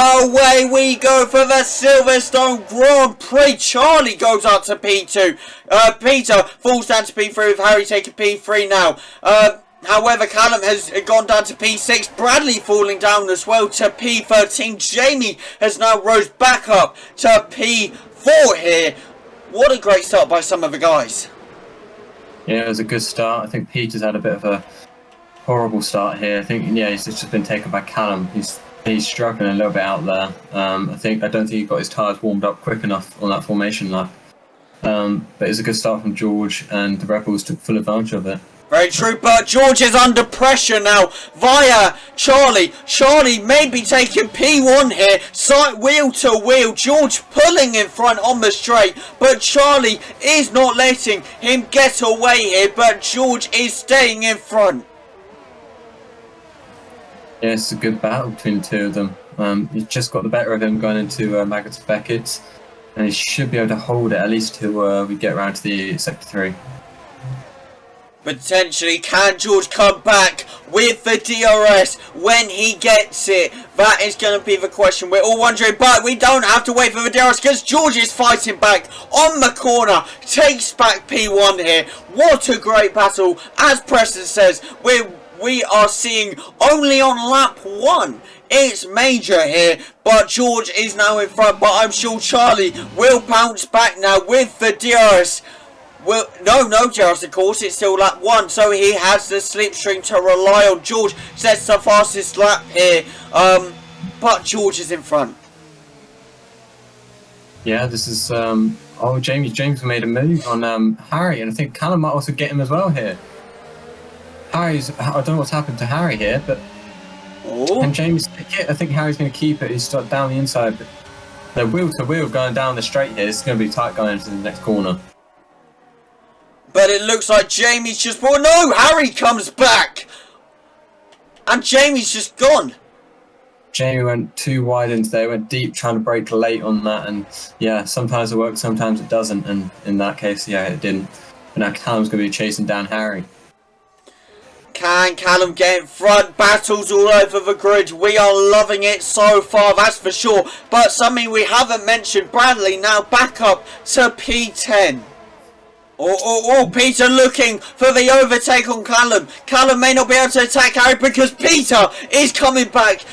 Away we go for the Silverstone Grand Prix. Charlie goes up to P2. Peter falls down to P3 with Harry taking P3 now. However, Callum has gone down to P6. Bradley falling down as well to P13. Jamie has now rose back up to P4 here. What a great start by some of the guys. Yeah, it was a good start. I think Peter's had a bit of a horrible start here. I think, yeah, he's just been taken by Callum. He's struggling a little bit out there. I don't think he got his tyres warmed up quick enough on that formation lap. But it's a good start from George, and the Rebels took full advantage of it. Very true, but George is under pressure now via Charlie. Charlie may be taking P1 here, side wheel to wheel. George pulling in front on the straight, but Charlie is not letting him get away here, but George is staying in front. Yeah, it's a good battle between the two of them. He's just got the better of him going into Magnus Beckett, and he should be able to hold it at least till we get around to the Sector 3. Potentially, can George come back with the DRS when he gets it? That is going to be the question we're all wondering, but we don't have to wait for the DRS because George is fighting back on the corner, takes back P1 here. What a great battle. As Preston says, we are seeing only on lap 1. It's major here, but George is now in front, but I'm sure Charlie will bounce back now with the DRS. Well, no DRS, of course, it's still lap 1, so he has the slipstream to rely on. George sets the fastest lap here, but George is in front. Yeah, this is, James made a move on Harry, and I think Callum might also get him as well here. I don't know what's happened to Harry here, but can James take it? I think Harry's going to keep it. He's stuck down the inside, but they're wheel to wheel going down the straight here. It's going to be tight going into the next corner. But it looks like Jamie's just... Oh no! Harry comes back! And Jamie's just gone. Jamie went too wide into there, went deep trying to brake late on that, and yeah, sometimes it works, sometimes it doesn't, and in that case, yeah, it didn't. But now Callum's going to be chasing down Harry. Can Callum get in front? Battles all over the grid. We are loving it so far, that's for sure. But something we haven't mentioned, Bradley now back up to P10. Peter looking for the overtake on Callum. Callum may not be able to attack Harry because Peter is coming back.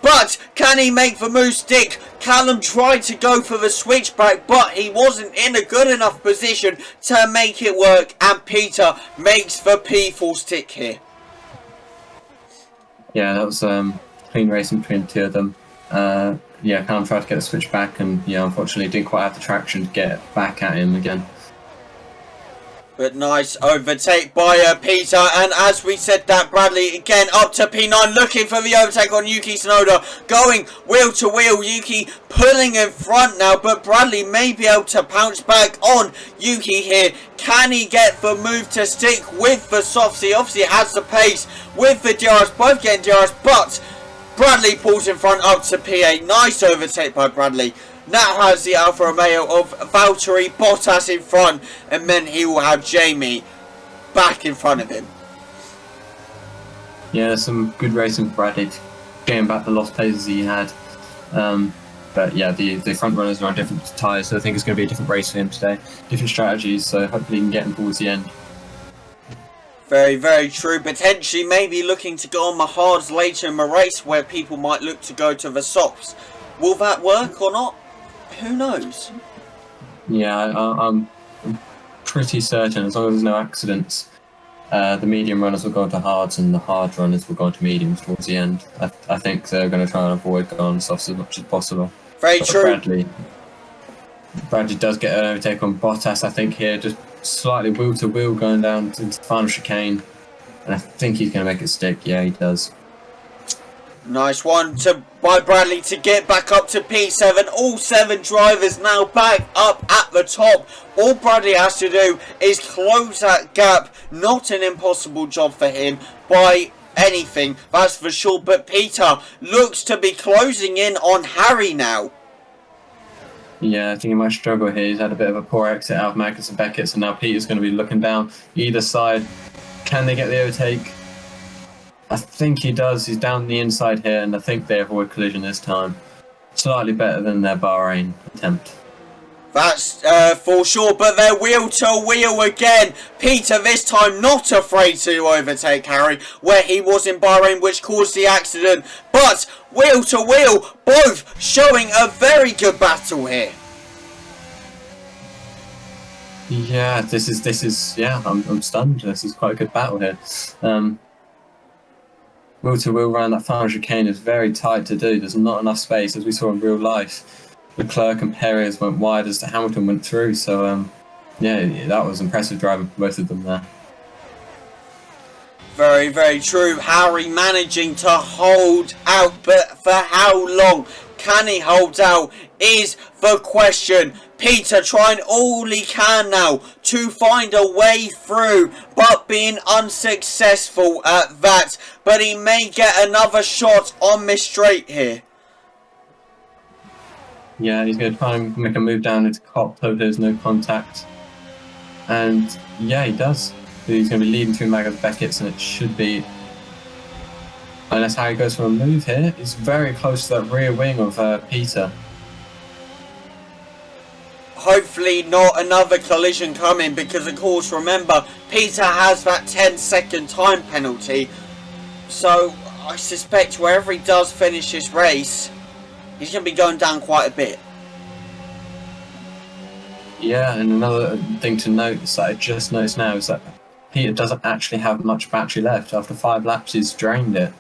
But can he make the move stick? Callum tried to go for the switchback, but he wasn't in a good enough position to make it work. And Peter makes the P4 stick here. Yeah, that was clean racing between the two of them. Yeah, Callum tried to get the switch back, and yeah, unfortunately didn't quite have the traction to get back at him again. But nice overtake by Peter, and as we said that, Bradley again up to P9 looking for the overtake on Yuki Tsunoda, going wheel to wheel. Yuki pulling in front now, but Bradley may be able to bounce back on Yuki here. Can he get the move to stick with the softy? Obviously has the pace with the DRS, both getting DRS, but Bradley pulls in front up to P8. Nice overtake by Bradley. Now has the Alfa Romeo of Valtteri Bottas in front, and then he will have Jamie back in front of him. Yeah, some good racing for Bradley, getting back the lost places he had. But yeah, the front runners are on different tyres, so I think it's going to be a different race for him today. Different strategies, so hopefully he can get him towards the end. Very, very true. Potentially maybe looking to go on the hards later in the race where people might look to go to the softs. Will that work or not? Who knows? Yeah, I'm pretty certain as long as there's no accidents, the medium runners will go into hards and the hard runners will go into mediums towards the end. I think they're going to try and avoid going on softs as much as possible. Very but true. Bradley does get an overtake on Bottas, I think, here, just slightly wheel to wheel going down into the final chicane. And I think he's going to make it stick. Yeah, he does. Nice one by Bradley to get back up to P7. All 7 drivers now back up at the top. All Bradley has to do is close that gap. Not an impossible job for him by anything, that's for sure. But Peter looks to be closing in on Harry now. Yeah, I think he might struggle here. He's had a bit of a poor exit out of Magnus and Beckett, so now Peter's going to be looking down either side. Can they get the overtake? I think he does. He's down the inside here, and I think they avoid collision this time. slightly better than their Bahrain attempt. That's for sure, but they're wheel to wheel again. Peter this time not afraid to overtake Harry, where he was in Bahrain, which caused the accident. But wheel to wheel, both showing a very good battle here. Yeah, this is yeah, I'm stunned. This is quite a good battle here. Wheel to wheel around that final chicane is very tight to do. There's not enough space, as we saw in real life. Leclerc and Perez went wide as Hamilton went through, so yeah, that was impressive driving for both of them there. Very, very true. Harry managing to hold out, but for how long can he hold out is the question. Peter trying all he can now to find a way through, but being unsuccessful at that. But he may get another shot on this straight here. Yeah, he's going to try and make a move down into Cop, hope there's no contact. And yeah, he does. He's going to be leading through Maggot's Beckett's, and it should be... Unless Harry goes for a move here, he's very close to that rear wing of Peter. Hopefully not another collision coming, because of course, remember, Peter has that 10-second time penalty. So I suspect wherever he does finish this race, he's going to be going down quite a bit. Yeah, and another thing to note is that I just noticed now is that Peter doesn't actually have much battery left. After 5 laps, he's drained it.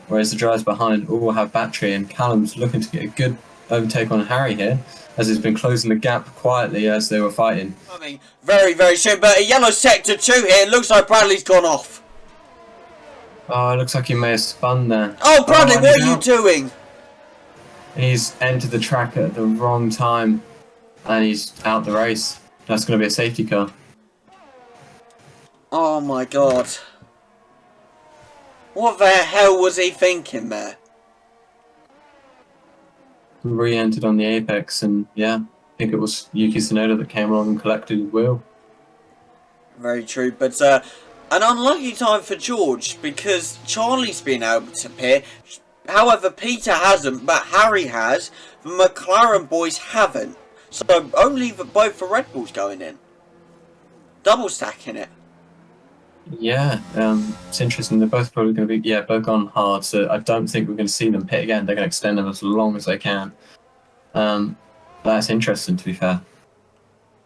Whereas the drivers behind all have battery, and Callum's looking to get a good overtake on Harry here, as he's been closing the gap quietly as they were fighting. Very, very soon, but a yellow sector 2 here. It looks like Bradley's gone off. Oh, it looks like he may have spun there. Oh, Bradley, what are you doing? He's entered the track at the wrong time, and he's out the race. That's going to be a safety car. Oh my god. What the hell was he thinking there? Re-entered on the apex, and yeah, I think it was Yuki Tsunoda that came along and collected his wheel. Very true, but an unlucky time for George, because Charlie's been able to pit. However, Peter hasn't, but Harry has. The McLaren boys haven't. So only both the Red Bulls going in. Double stacking it. Yeah, it's interesting. They're both probably going to be, both gone hard. So I don't think we're going to see them pit again. They're going to extend them as long as they can. That's interesting, to be fair.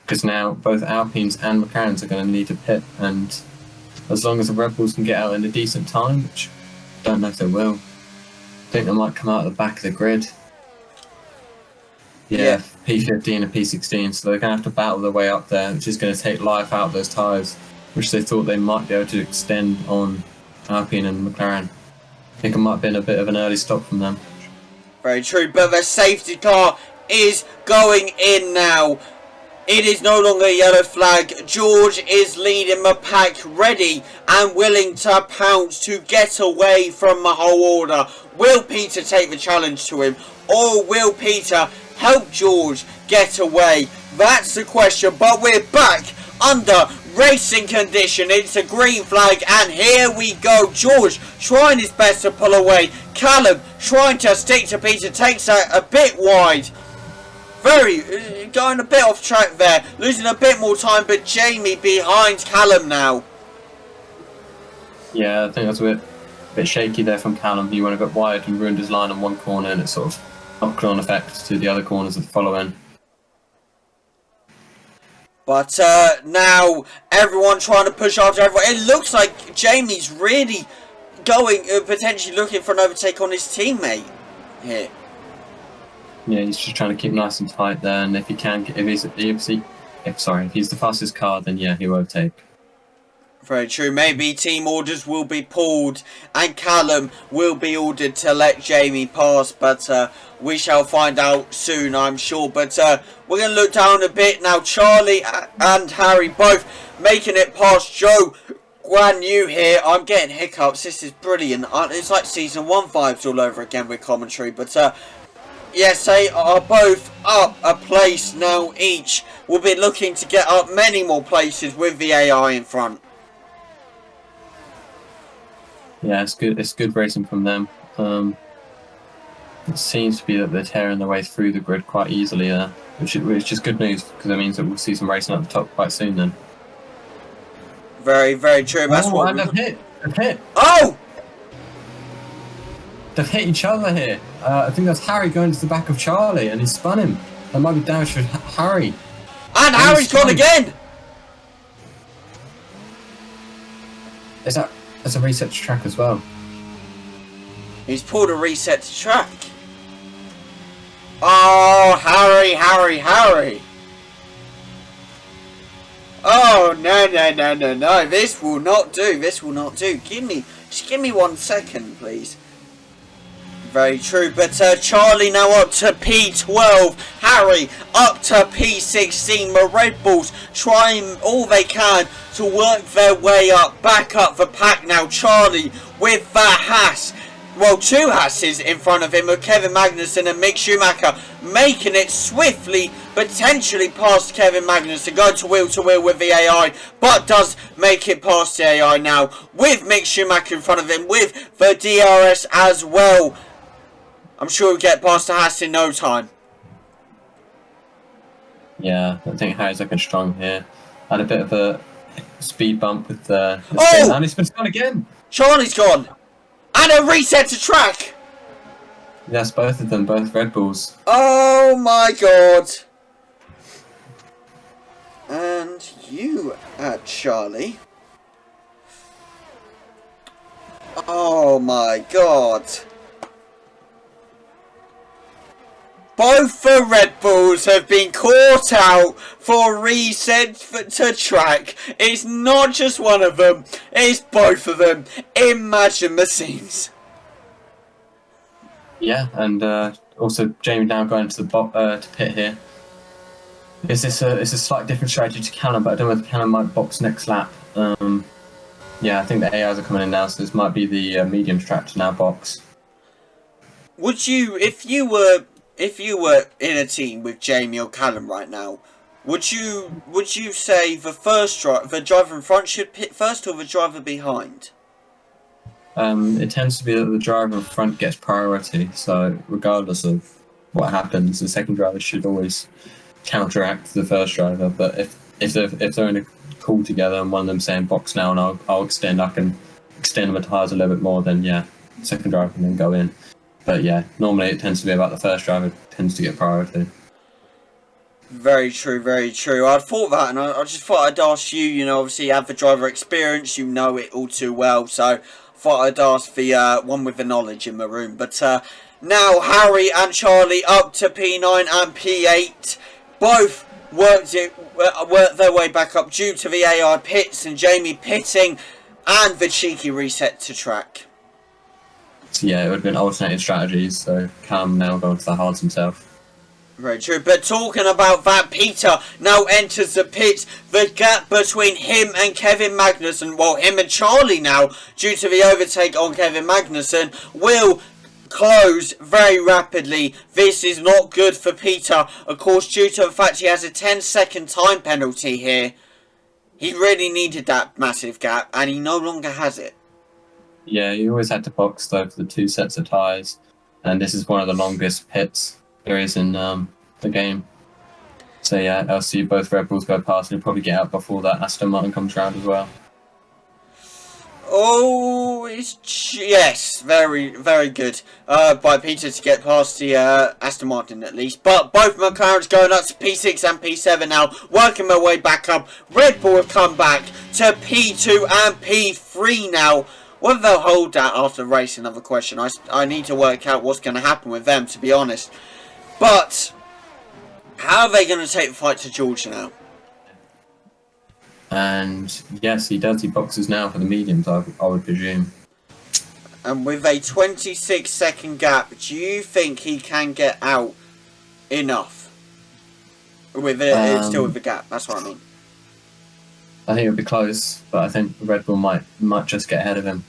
Because now both Alpines and McLarens are going to need to pit. And as long as the Red Bulls can get out in a decent time, which I don't know if they will, I think they might come out at the back of the grid. Yeah, P15 and P16. So they're going to have to battle their way up there, which is going to take life out of those tyres, which they thought they might be able to extend on Alpine and McLaren. I think it might have been a bit of an early stop from them. Very true, but the safety car is going in now. It is no longer a yellow flag. George is leading the pack, ready and willing to pounce to get away from the whole order. Will Peter take the challenge to him, or will Peter help George get away? That's the question, but we're back under racing condition. It's a green flag, and here we go. George trying his best to pull away. Callum trying to stick to Peter, takes that a bit wide. Going a bit off track there, losing a bit more time, but Jamie behind Callum now. Yeah, I think that's a bit shaky there from Callum. He went a bit wide and ruined his line on one corner, and it sort of knocked on effect to the other corners that follow in. But now everyone trying to push after everyone. It looks like Jamie's really going, potentially looking for an overtake on his teammate here. Yeah, he's just trying to keep nice and tight there, and if he can, if he's the fastest car, then yeah, he will overtake. Very true. Maybe team orders will be pulled, and Callum will be ordered to let Jamie pass, but we shall find out soon, I'm sure. But we're going to look down a bit now. Charlie and Harry both making it past Joe Guan Yu here. I'm getting hiccups. This is brilliant. It's like season 1 vibes all over again with commentary, but yes, they are both up a place now each. We'll be looking to get up many more places with the AI in front. Yeah, it's good. It's good racing from them. It seems to be that they're tearing their way through the grid quite easily there, which is good news because it means that we'll see some racing at the top quite soon then. Very, very true. That's oh, what and they've hit. They've hit. Oh! They've hit each other here. I think that's Harry going to the back of Charlie, and he spun him. That might be damage for Harry. And Harry's gone again! That's a reset to track as well. He's pulled a reset to track. Oh, Harry, Harry, Harry. Oh, no. This will not do. This will not do. Just give me 1 second, please. Very true, but Charlie now up to P12, Harry up to P16. The Red Bulls trying all they can to work their way up, back up the pack now. Charlie with the Haas, well, 2 Haas's in front of him with Kevin Magnussen and Mick Schumacher, making it swiftly, potentially past Kevin Magnussen, going to wheel with the AI, but does make it past the AI now, with Mick Schumacher in front of him, with the DRS as well. I'm sure we'll get past the Haas in no time. Yeah, I think Harry's looking strong here. Had a bit of a speed bump with the oh! And he's been spun again. Charlie's gone. And a reset to track. Yes, both of them, both Red Bulls. Oh my god. And you, Charlie. Oh my god. Both the Red Bulls have been caught out for reset to track. It's not just one of them, it's both of them. Imagine the scenes. Yeah, and also Jamie now going to the to pit here. It's a slightly different strategy to Callum, but I don't know if Callum might box next lap. Yeah, I think the AIs are coming in now, so this might be the medium strat to now box. Would you, if you were in a team with Jamie or Callum right now, would you say the driver in front should pit first or the driver behind? It tends to be that the driver in front gets priority, so regardless of what happens, the second driver should always counteract the first driver. But if they're in a call together and one of them saying box now and I'll extend, I can extend my tyres a little bit more, then yeah, the second driver can then go in. But yeah, normally it tends to be about the first driver tends to get priority. Very true, very true. I'd thought that, and I just thought I'd ask you. You know, obviously you have the driver experience, you know it all too well. So I thought I'd ask the one with the knowledge in the room. But now Harry and Charlie up to P9 and P8, both worked their way back up due to the AI pits and Jamie pitting and the cheeky reset to track. So yeah, it would have been alternating strategies, so Cam now going to the hards himself. Very true, but talking about that, Peter now enters the pits. The gap between him and Kevin Magnussen, well, him and Charlie now, due to the overtake on Kevin Magnussen, will close very rapidly. This is not good for Peter, of course, due to the fact he has a 10-second time penalty here. He really needed that massive gap, and he no longer has it. Yeah, you always had to box though for the 2 sets of tyres, and this is one of the longest pits there is in the game. So yeah, I'll see both Red Bulls go past and you'll probably get out before that Aston Martin comes round as well. Oh, yes, very, very good by Peter to get past the Aston Martin at least. But both McLarens going up to P6 and P7 now, working their way back up. Red Bull have come back to P2 and P3 now. Whether they'll hold that after the race, another question. I need to work out what's going to happen with them, to be honest. But how are they going to take the fight to Georgia now? And yes, he does. He boxes now for the mediums, I would presume. And with a 26-second gap, do you think he can get out enough? With it, still with the gap, that's what I mean. I think it'll be close, but I think Red Bull might just get ahead of him.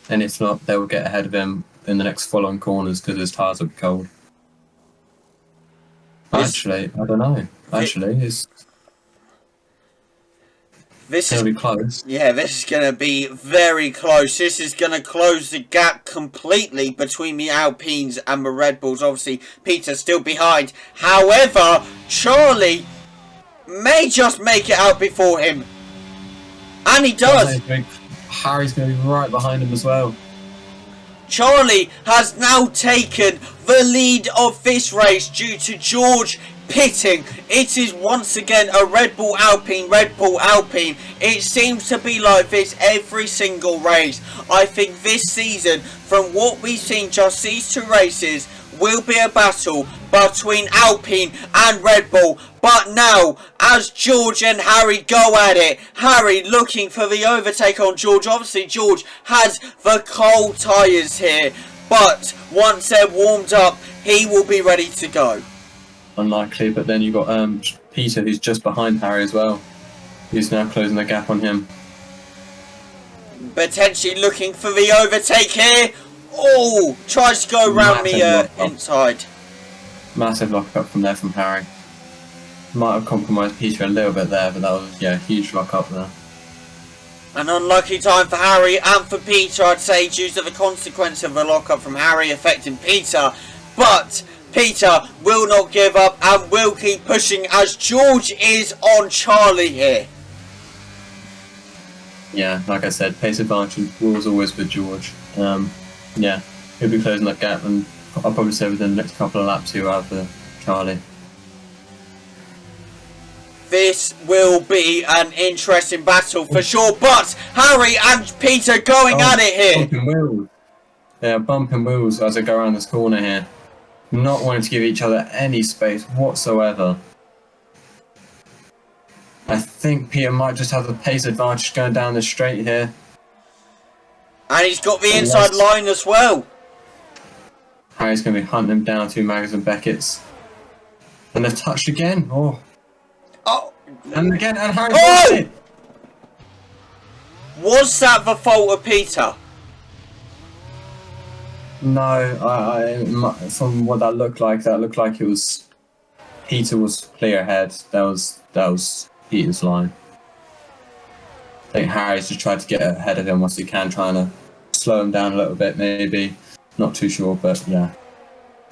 And if not, they will get ahead of him in the next following corners because his tyres will be cold. Actually, I don't know. Actually, This It'll is be close. Yeah, this is going to be very close. This is going to close the gap completely between the Alpines and the Red Bulls. Obviously, Peter's still behind. However, Charlie may just make it out before him. And he does. Harry's going to be right behind him as well. Charlie has now taken the lead of this race due to George pitting. It is once again a Red Bull Alpine, Red Bull Alpine. It seems to be like this every single race. I think this season, from what we've seen just these two races, will be a battle between Alpine and Red Bull. But now, as George and Harry go at it, Harry looking for the overtake on George. Obviously, George has the cold tyres here, but once they're warmed up, he will be ready to go. Unlikely, but then you got Peter, who's just behind Harry as well. He's now closing the gap on him. Potentially looking for the overtake here. Oh, tries to go around the inside. Massive lock-up from there from Harry. Might have compromised Peter a little bit there, but that was, yeah, huge lock-up there. An unlucky time for Harry and for Peter, I'd say, due to the consequence of the lock-up from Harry affecting Peter. But Peter will not give up and will keep pushing as George is on Charlie here. Yeah, like I said, pace advantage was always with George. Yeah, he'll be closing that gap, and I'll probably say within the next couple of laps he'll have the Charlie. This will be an interesting battle for sure, but Harry and Peter going at it here. Bumping wheels. Yeah, bumping wheels as they go around this corner here. Not wanting to give each other any space whatsoever. I think Peter might just have the pace advantage going down the straight here. And he's got the inside line as well. Harry's going to be hunting him down to Maggers and Beckett's. And they've touched again. Oh. And again, and Harry's lost it. Was that the fault of Peter? No, from what that looked like it was Peter was clear ahead. That was Peter's line. I think Harry's just tried to get ahead of him once he can, trying to slow him down a little bit, maybe. Not too sure, but yeah.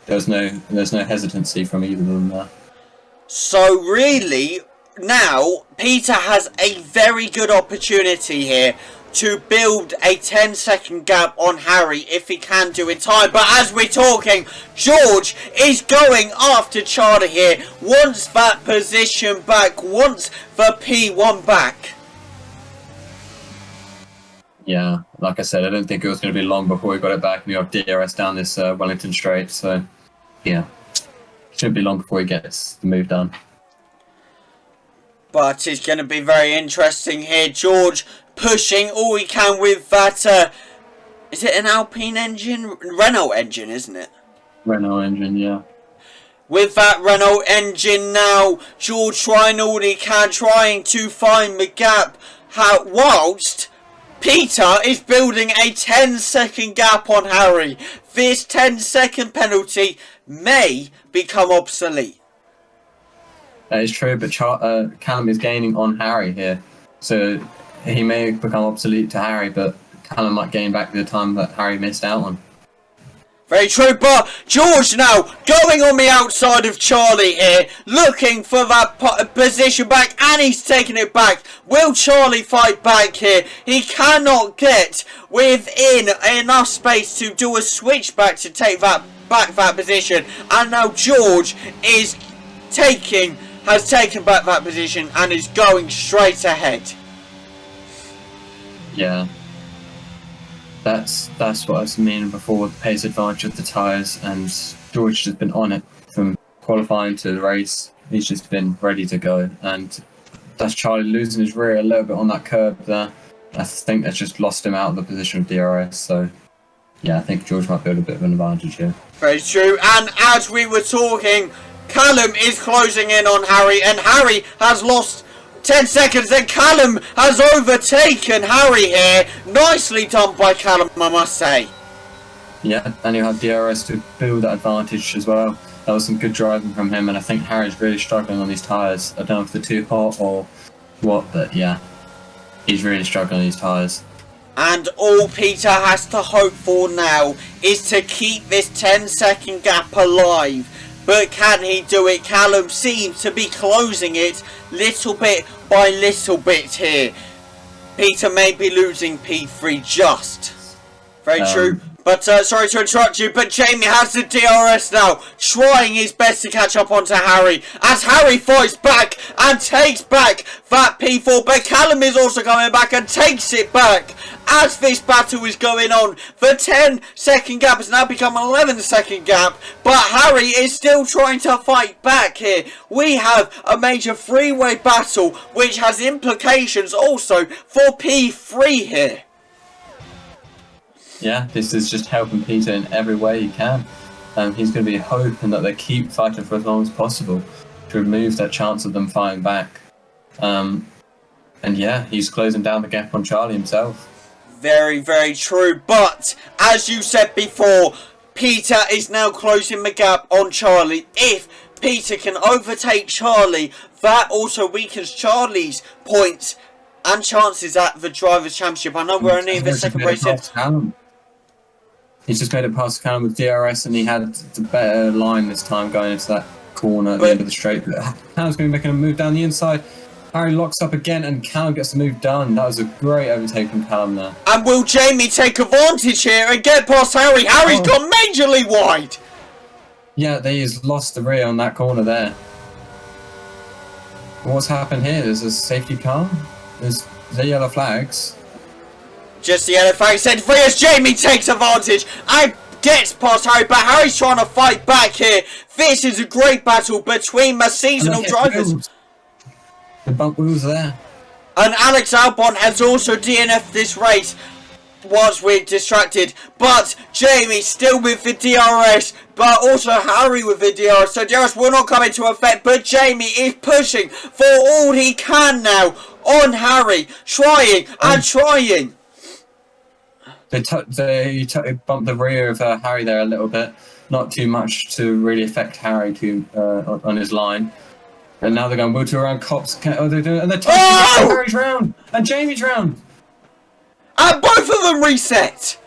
There's no hesitancy from either of them there. So really, now Peter has a very good opportunity here to build a 10-second gap on Harry if he can do in time. But as we're talking, George is going after Charlie here. Wants that position back. Wants the P1 back. Yeah, like I said, I don't think it was going to be long before we got it back. We have DRS down this Wellington straight, so yeah, shouldn't be long before he gets the move done. But it's going to be very interesting here. George pushing all he can with that, is it an Alpine engine? Renault engine, isn't it? Renault engine, yeah. With that Renault engine now, George trying all he can, trying to find the gap, whilst Peter is building a 10-second gap on Harry. This 10-second penalty may become obsolete. That is true, but Callum is gaining on Harry here. So he may become obsolete to Harry, but Callum might gain back the time that Harry missed out on. Very true, but George now going on the outside of Charlie here, looking for that position back, and he's taking it back. Will Charlie fight back here? He cannot get within enough space to do a switchback to take that back that position, and now George is has taken back that position and is going straight ahead. Yeah. That's what I was meaning before, the pace advantage of the tyres, and George has been on it from qualifying to the race. He's just been ready to go, and that's Charlie losing his rear a little bit on that curb there. I think that's just lost him out of the position of DRS, so yeah, I think George might build a bit of an advantage here. Very true, and as we were talking, Callum is closing in on Harry, and Harry has lost 10 seconds, and Callum has overtaken Harry here. Nicely done by Callum, I must say. Yeah, and he'll have DRS to build that advantage as well. That was some good driving from him, and I think Harry's really struggling on these tyres. I don't know if they're too hot or what, but yeah. He's really struggling with these tyres. And all Peter has to hope for now is to keep this 10-second gap alive. But can he do it? Callum seems to be closing it little bit by little bit here. Peter may be losing P3 just. Very true. But, sorry to interrupt you, but Jamie has the DRS now, trying his best to catch up onto Harry, as Harry fights back and takes back that P4, but Callum is also coming back and takes it back. As this battle is going on, the 10-second gap has now become an 11-second gap, but Harry is still trying to fight back here. We have a major three-way battle, which has implications also for P3 here. Yeah, this is just helping Peter in every way he can. He's going to be hoping that they keep fighting for as long as possible to remove that chance of them fighting back. And yeah, he's closing down the gap on Charlie himself. Very, very true. But, as you said before, Peter is now closing the gap on Charlie. If Peter can overtake Charlie, that also weakens Charlie's points and chances at the Drivers' Championship. I know we're only in the second race in. He's just made it past Callum with DRS, and he had the better line this time going into that corner at the end of the straight. But Callum's going to be making a move down the inside. Harry locks up again, and Callum gets the move done. That was a great overtake from Callum there. And will Jamie take advantage here and get past Harry? Harry's gone majorly wide. Yeah, he's lost the rear on that corner there. What's happened here? There's a safety car. There's the yellow flags. Just the yellow flag set free as Jamie takes advantage and gets past Harry, but Harry's trying to fight back here. This is a great battle between the seasonal drivers. The bump wheels there. And Alex Albon has also DNF'd this race whilst we're distracted. But Jamie still with the DRS, but also Harry with the DRS. So DRS will not come into effect, but Jamie is pushing for all he can now on Harry. Trying and trying. They bumped the rear of Harry there a little bit. Not too much to really affect Harry on his line. And now they're going wheel to around cops. They're doing, and they're taking Harry's round and Jamie's round. And both of them reset.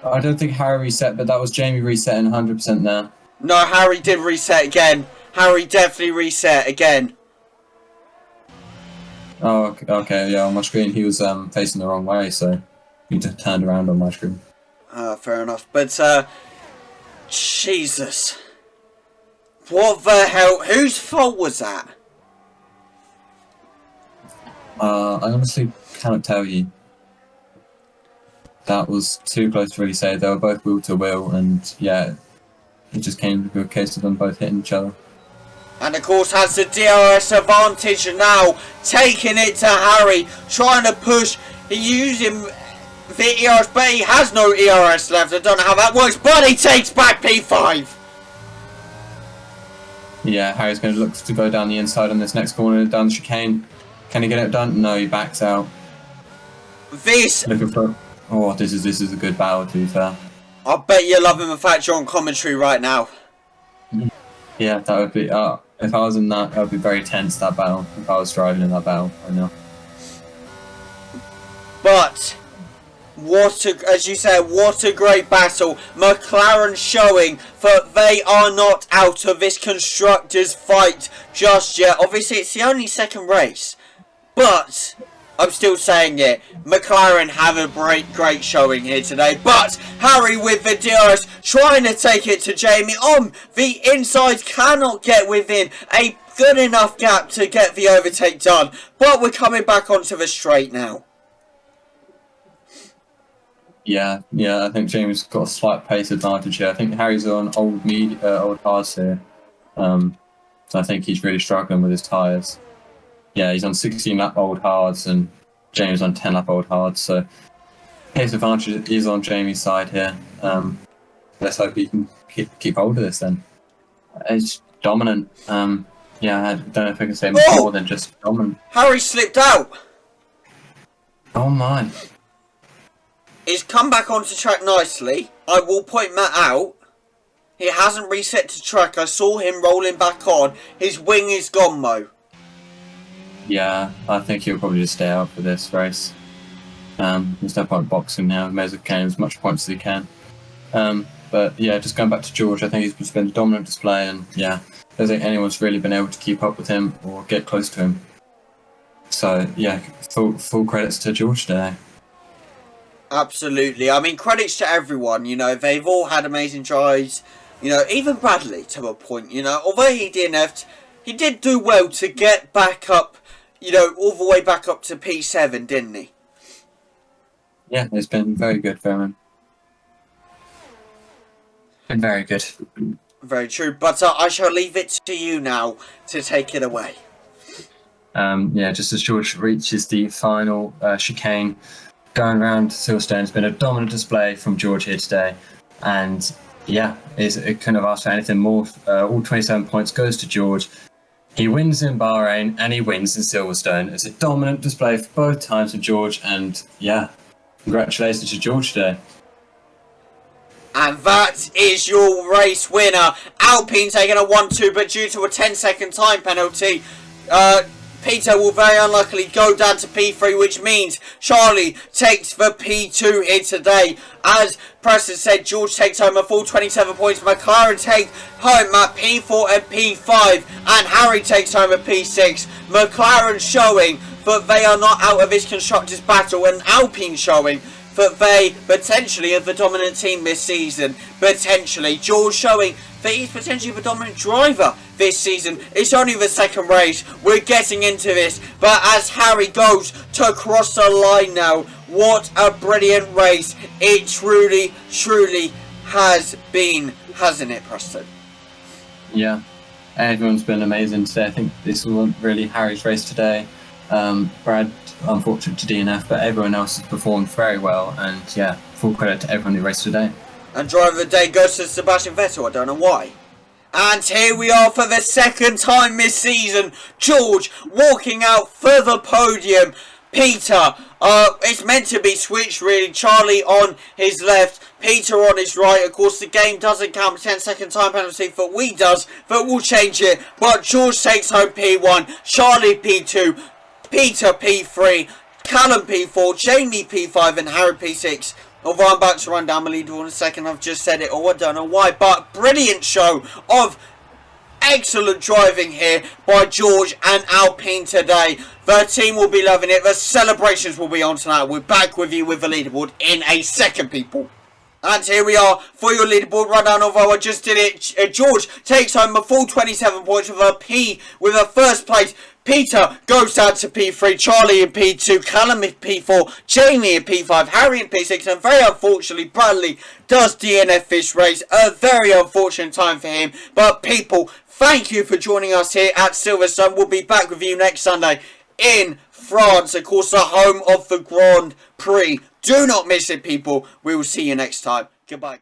I don't think Harry reset, but that was Jamie resetting 100% there. No, Harry did reset again. Harry definitely reset again. Oh, okay, yeah. On my screen, he was facing the wrong way, so he just turned around on my screen. Fair enough. But Jesus. What the hell? Whose fault was that? I honestly cannot tell you. That was too close to really say. They were both wheel to wheel, and yeah, it just came to a case of them both hitting each other. And of course has the DRS advantage now, taking it to Harry, trying to push, using the ERS, but he has no ERS left. I don't know how that works, but he takes back P5. Yeah, Harry's going to look to go down the inside on this next corner, down the chicane. Can he get it done? No, he backs out. This... Oh, this is a good battle, to be fair. I bet you're loving the fact you're on commentary right now. Yeah, that would be... if I was in that would be very tense, that battle. If I was driving in that battle, I know. But... as you said, what a great battle. McLaren showing that they are not out of this constructors fight just yet. Obviously, it's the only second race. But, I'm still saying it, McLaren have a great showing here today. But, Harry with the DRS trying to take it to Jamie on the inside, cannot get within a good enough gap to get the overtake done. But we're coming back onto the straight now. Yeah, I think James got a slight pace advantage here. I think Harry's on old hards here. So I think he's really struggling with his tyres. Yeah, he's on 16-lap old hards and James on 10-lap old hards. So pace advantage is on Jamie's side here. Let's hope he can keep hold of this then. It's dominant. Yeah, I don't know if I can say more than just dominant. Harry slipped out. Oh my. He's come back onto track nicely. I will point that out. He hasn't reset to track. I saw him rolling back on. His wing is gone, Mo. Yeah, I think he'll probably just stay out for this race. There's no point boxing now. He may as well gain as much points as he can. But yeah, just going back to George, I think he's been a dominant display, and yeah, I don't think anyone's really been able to keep up with him or get close to him. So yeah, full credits to George today. Absolutely. I mean, credits to everyone. You know, they've all had amazing drives. You know, even Bradley to a point. You know, although he DNF'd, he did do well to get back up. You know, all the way back up to P7, didn't he? Yeah, it's been very good for him. Been very good. Very true. But I shall leave it to you now to take it away. Yeah, just as George reaches the final chicane, going around Silverstone, it's been a dominant display from George here today. And yeah, it couldn't have asked for anything more. All 27 points goes to George. He wins in Bahrain and he wins in Silverstone. It's a dominant display for both times from George. And yeah, congratulations to George today. And that is your race winner. Alpine taking a 1-2, but due to a 10-second time penalty, Peter will very unluckily go down to P3, which means Charlie takes the P2 here today. As Preston said, George takes home a full 27 points. McLaren take home at P4 and P5, and Harry takes home a P6. McLaren showing that they are not out of this constructors' battle, and Alpine showing that they potentially are the dominant team this season. Potentially. George showing that he's potentially the dominant driver this season. It's only the second race. We're getting into this. But as Harry goes to cross the line now, what a brilliant race it truly, truly has been, hasn't it, Preston? Yeah, everyone's been amazing today. I think this wasn't really Harry's race today. Brad, unfortunate to DNF, but everyone else has performed very well, and yeah, full credit to everyone who raced today. And driver of the day goes to Sebastian Vettel. I don't know why. And here we are for the second time this season. George walking out for the podium. Peter, it's meant to be switched really. Charlie on his left, Peter on his right. Of course, the game doesn't count 10-second time penalty for we does, but we'll change it. But George takes home P1, Charlie P2, Peter P3, Callum P4, Jamie P5, and Harry P6. Although I'm about to run down my leaderboard in a second, I've just said it, or I don't know why, but brilliant show of excellent driving here by George and Alpine today. The team will be loving it. The celebrations will be on tonight. We're back with you with the leaderboard in a second, people. And here we are for your leaderboard rundown. Although I just did it, George takes home a full 27 points with a P, with a first place. Peter goes down to P3, Charlie in P2, Callum in P4, Jamie in P5, Harry in P6, and very unfortunately Bradley does DNF this race. A very unfortunate time for him. But people, thank you for joining us here at Silverstone. We'll be back with you next Sunday in France, of course, the home of the Grand Prix. Do not miss it, people. We will see you next time. Goodbye.